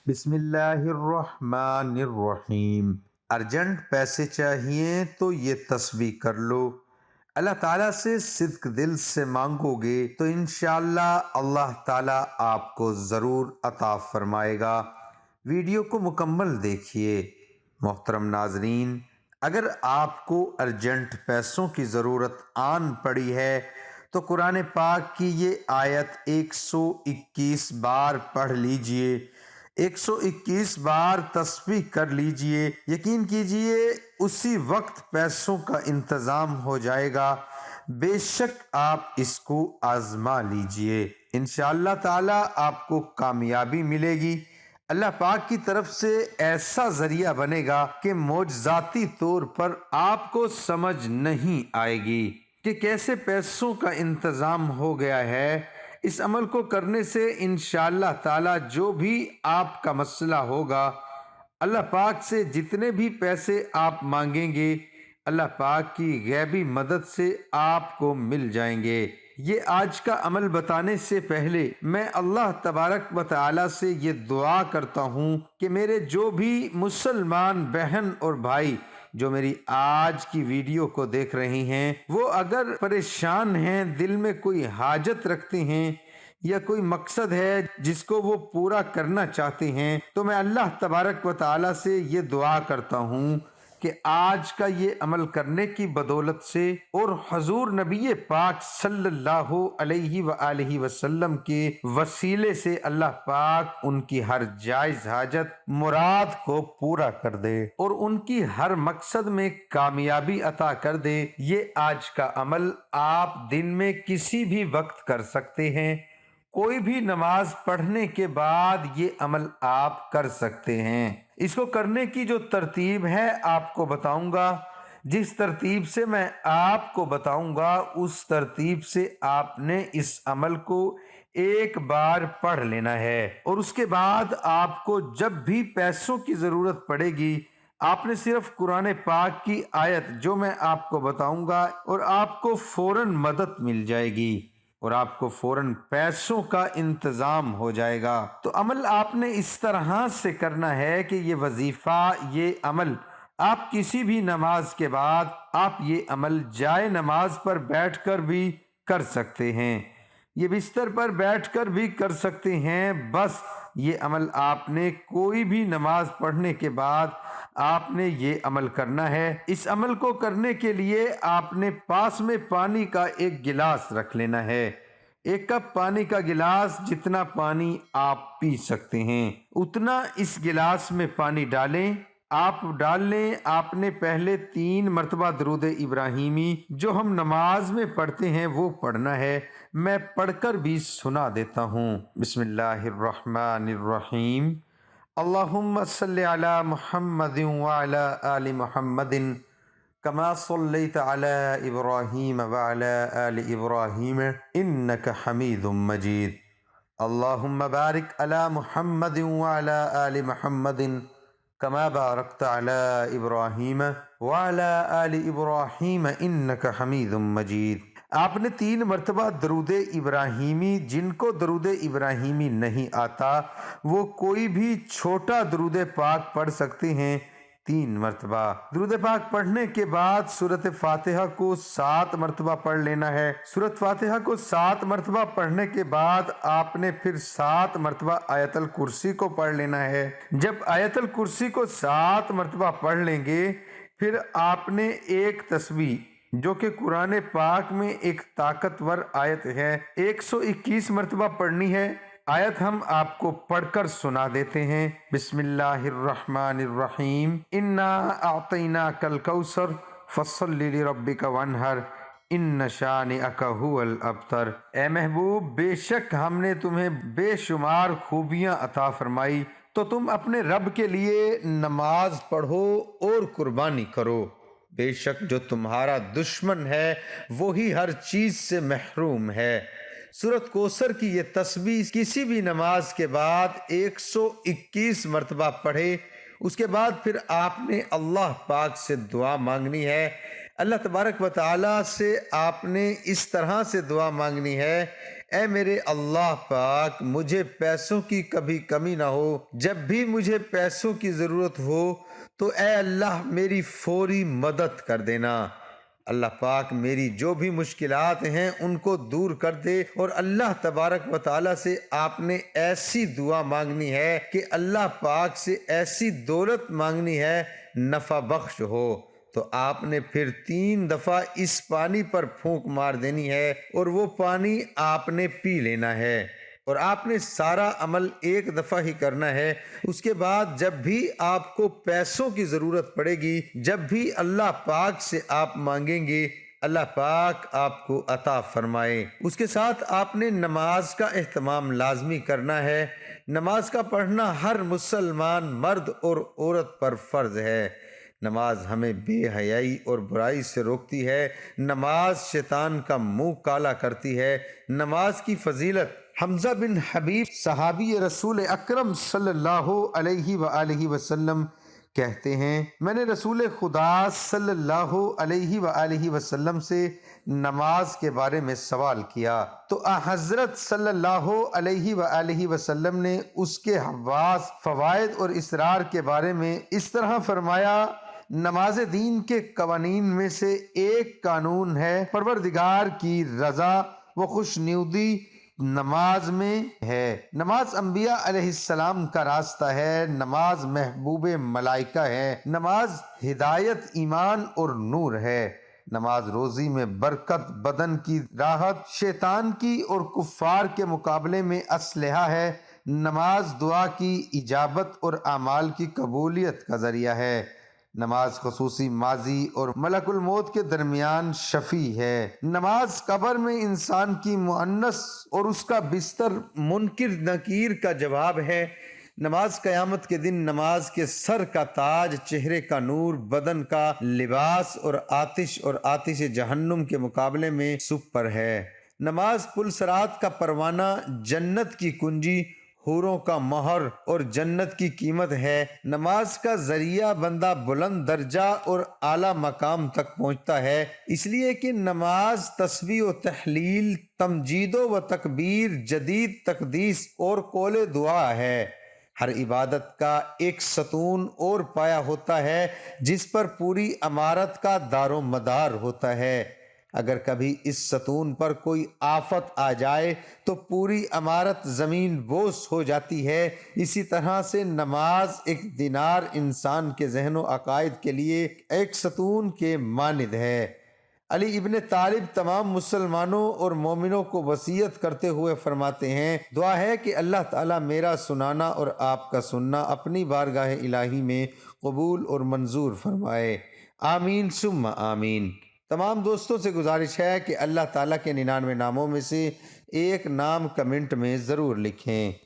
بسم اللہ الرحمن الرحیم۔ ارجنٹ پیسے چاہیے تو یہ تسبیح کر لو، اللہ تعالیٰ سے صدق دل سے مانگو گے تو انشاءاللہ اللہ تعالیٰ آپ کو ضرور عطا فرمائے گا۔ ویڈیو کو مکمل دیکھیے۔ محترم ناظرین، اگر آپ کو ارجنٹ پیسوں کی ضرورت آن پڑی ہے تو قرآن پاک کی یہ آیت 121 بار پڑھ لیجئے، 121 بار تسبیح کر لیجئے۔ یقین کیجئے اسی وقت پیسوں کا انتظام ہو جائے گا۔ بے شک آپ اس کو آزما لیجئے، انشاءاللہ تعالی آپ کو کامیابی ملے گی۔ اللہ پاک کی طرف سے ایسا ذریعہ بنے گا کہ معجزاتی طور پر آپ کو سمجھ نہیں آئے گی کہ کیسے پیسوں کا انتظام ہو گیا ہے۔ اس عمل کو کرنے سے انشاءاللہ تعالی جو بھی آپ کا مسئلہ ہوگا، اللہ پاک سے جتنے بھی پیسے آپ مانگیں گے، اللہ پاک کی غیبی مدد سے آپ کو مل جائیں گے۔ یہ آج کا عمل بتانے سے پہلے میں اللہ تبارک و تعالی سے یہ دعا کرتا ہوں کہ میرے جو بھی مسلمان بہن اور بھائی جو میری آج کی ویڈیو کو دیکھ رہے ہیں، وہ اگر پریشان ہیں، دل میں کوئی حاجت رکھتے ہیں یا کوئی مقصد ہے جس کو وہ پورا کرنا چاہتے ہیں، تو میں اللہ تبارک و تعالی سے یہ دعا کرتا ہوں کہ آج کا یہ عمل کرنے کی بدولت سے اور حضور نبی پاک صلی اللہ علیہ وآلہ وسلم کے وسیلے سے اللہ پاک ان کی ہر جائز حاجت مراد کو پورا کر دے اور ان کی ہر مقصد میں کامیابی عطا کر دے۔ یہ آج کا عمل آپ دن میں کسی بھی وقت کر سکتے ہیں، کوئی بھی نماز پڑھنے کے بعد یہ عمل آپ کر سکتے ہیں۔ اس کو کرنے کی جو ترتیب ہے آپ کو بتاؤں گا، جس ترتیب سے میں آپ کو بتاؤں گا اس ترتیب سے آپ نے اس عمل کو ایک بار پڑھ لینا ہے، اور اس کے بعد آپ کو جب بھی پیسوں کی ضرورت پڑے گی، آپ نے صرف قرآن پاک کی آیت جو میں آپ کو بتاؤں گا اور آپ کو فوراً مدد مل جائے گی اور آپ کو فوراً پیسوں کا انتظام ہو جائے گا۔ تو عمل آپ نے اس طرح سے کرنا ہے کہ یہ وظیفہ، یہ عمل آپ کسی بھی نماز کے بعد آپ یہ عمل جائے نماز پر بیٹھ کر بھی کر سکتے ہیں، یہ بستر پر بیٹھ کر بھی کر سکتے ہیں۔ بس یہ عمل آپ نے کوئی بھی نماز پڑھنے کے بعد آپ نے یہ عمل کرنا ہے۔ اس عمل کو کرنے کے لیے آپ نے پاس میں پانی کا ایک گلاس رکھ لینا ہے، 1 کپ پانی کا گلاس، جتنا پانی آپ پی سکتے ہیں اتنا اس گلاس میں پانی ڈالیں۔ آپ ڈال لیں۔ آپ نے پہلے 3 مرتبہ درود ابراہیمی جو ہم نماز میں پڑھتے ہیں وہ پڑھنا ہے، میں پڑھ کر بھی سنا دیتا ہوں۔ بسم اللہ الرحمن الرحیم۔ اللہم صلی علی محمد وعلی آل محمد کما صلیت علی ابراہیم وعلی آل ابراہیم انک حمید مجید۔ اللہم بارک علی محمد وعلی آل محمد کما بارکت علی ابراہیم وعلی آل ابراہیم انک حمید مجید۔ آپ نے 3 مرتبہ درود ابراہیمی، جن کو درود ابراہیمی نہیں آتا وہ کوئی بھی چھوٹا درود پاک پڑھ سکتے ہیں، 3 مرتبہ۔ درود پاک پڑھنے کے بعد سورۃ فاتحہ کو 7 مرتبہ پڑھ لینا ہے۔ سورۃ فاتحہ کو 7 مرتبہ پڑھنے کے بعد آپ نے پھر 7 مرتبہ آیت الکرسی کو پڑھ لینا ہے۔ جب آیت الکرسی کو 7 مرتبہ پڑھ لیں گے، پھر آپ نے ایک تسبیح جو کہ قرآن پاک میں ایک طاقتور آیت ہے 121 مرتبہ پڑھنی ہے۔ آیت ہم آپ کو پڑھ کر سنا دیتے ہیں۔ بسم اللہ الرحمن الرحیم۔ انا اعطیناک الکوثر فصل لربک وانحر ان شانئک ھو الابتر۔ اے محبوب، بے شک ہم نے تمہیں بے شمار خوبیاں عطا فرمائی، تو تم اپنے رب کے لیے نماز پڑھو اور قربانی کرو۔ بے شک جو تمہارا دشمن ہے وہی ہر چیز سے محروم ہے۔ سورۃ کوثر کی یہ تسبیح کسی بھی نماز کے بعد 121 مرتبہ پڑھے، اس کے بعد پھر آپ نے اللہ پاک سے دعا مانگنی ہے۔ اللہ تبارک و تعالی سے آپ نے اس طرح سے دعا مانگنی ہے، اے میرے اللہ پاک، مجھے پیسوں کی کبھی کمی نہ ہو، جب بھی مجھے پیسوں کی ضرورت ہو تو اے اللہ میری فوری مدد کر دینا۔ اللہ پاک میری جو بھی مشکلات ہیں ان کو دور کر دے، اور اللہ تبارک و تعالیٰ سے آپ نے ایسی دعا مانگنی ہے کہ اللہ پاک سے ایسی دولت مانگنی ہے نفع بخش ہو، تو آپ نے پھر 3 دفعہ اس پانی پر پھونک مار دینی ہے اور وہ پانی آپ نے پی لینا ہے، اور آپ نے سارا عمل ایک دفعہ ہی کرنا ہے۔ اس کے بعد جب بھی آپ کو پیسوں کی ضرورت پڑے گی، جب بھی اللہ پاک سے آپ مانگیں گے، اللہ پاک آپ کو عطا فرمائے۔ اس کے ساتھ آپ نے نماز کا اہتمام لازمی کرنا ہے۔ نماز کا پڑھنا ہر مسلمان مرد اور عورت پر فرض ہے۔ نماز ہمیں بے حیائی اور برائی سے روکتی ہے۔ نماز شیطان کا منہ کالا کرتی ہے۔ نماز کی فضیلت، حمزہ بن حبیب صحابی رسول اکرم صلی اللہ علیہ وآلہ وسلم کہتے ہیں، میں نے رسول خدا صلی اللہ علیہ وآلہ وسلم سے نماز کے بارے میں سوال کیا تو حضرت صلی اللہ علیہ وآلہ وسلم نے اس کے خواص، فوائد اور اسرار کے بارے میں اس طرح فرمایا: نماز دین کے قوانین میں سے ایک قانون ہے، پروردگار کی رضا و خوشنودی نماز میں ہے۔ نماز انبیاء علیہ السلام کا راستہ ہے، نماز محبوب ملائکہ ہے، نماز ہدایت، ایمان اور نور ہے، نماز روزی میں برکت، بدن کی راحت، شیطان کی اور کفار کے مقابلے میں اسلحہ ہے، نماز دعا کی اجابت اور اعمال کی قبولیت کا ذریعہ ہے، نماز خصوصی ماضی اور ملک الموت کے درمیان شفیع ہے، نماز قبر میں انسان کی مؤنث اور اس کا بستر منکر نکیر کا جواب ہے، نماز قیامت کے دن نماز کے سر کا تاج، چہرے کا نور، بدن کا لباس اور آتش جہنم کے مقابلے میں سپر ہے، نماز پل صراط کا پروانہ، جنت کی کنجی، حوروں کا مہر اور جنت کی قیمت ہے، نماز کا ذریعہ بندہ بلند درجہ اور اعلیٰ مقام تک پہنچتا ہے، اس لیے کہ نماز تسبیح و تحلیل، تمجید و تکبیر، جدید تقدیس اور قول دعا ہے۔ ہر عبادت کا ایک ستون اور پایا ہوتا ہے جس پر پوری عمارت کا دار و مدار ہوتا ہے۔ اگر کبھی اس ستون پر کوئی آفت آ جائے تو پوری عمارت زمین بوس ہو جاتی ہے۔ اسی طرح سے نماز ایک دینار انسان کے ذہن و عقائد کے لیے ایک ستون کے مانند ہے۔ علی ابن طالب تمام مسلمانوں اور مومنوں کو وصیت کرتے ہوئے فرماتے ہیں، دعا ہے کہ اللہ تعالیٰ میرا سنانا اور آپ کا سننا اپنی بارگاہ الہی میں قبول اور منظور فرمائے، آمین ثم آمین۔ تمام دوستوں سے گزارش ہے کہ اللہ تعالیٰ کے 99 ناموں میں سے ایک نام کمنٹ میں ضرور لکھیں۔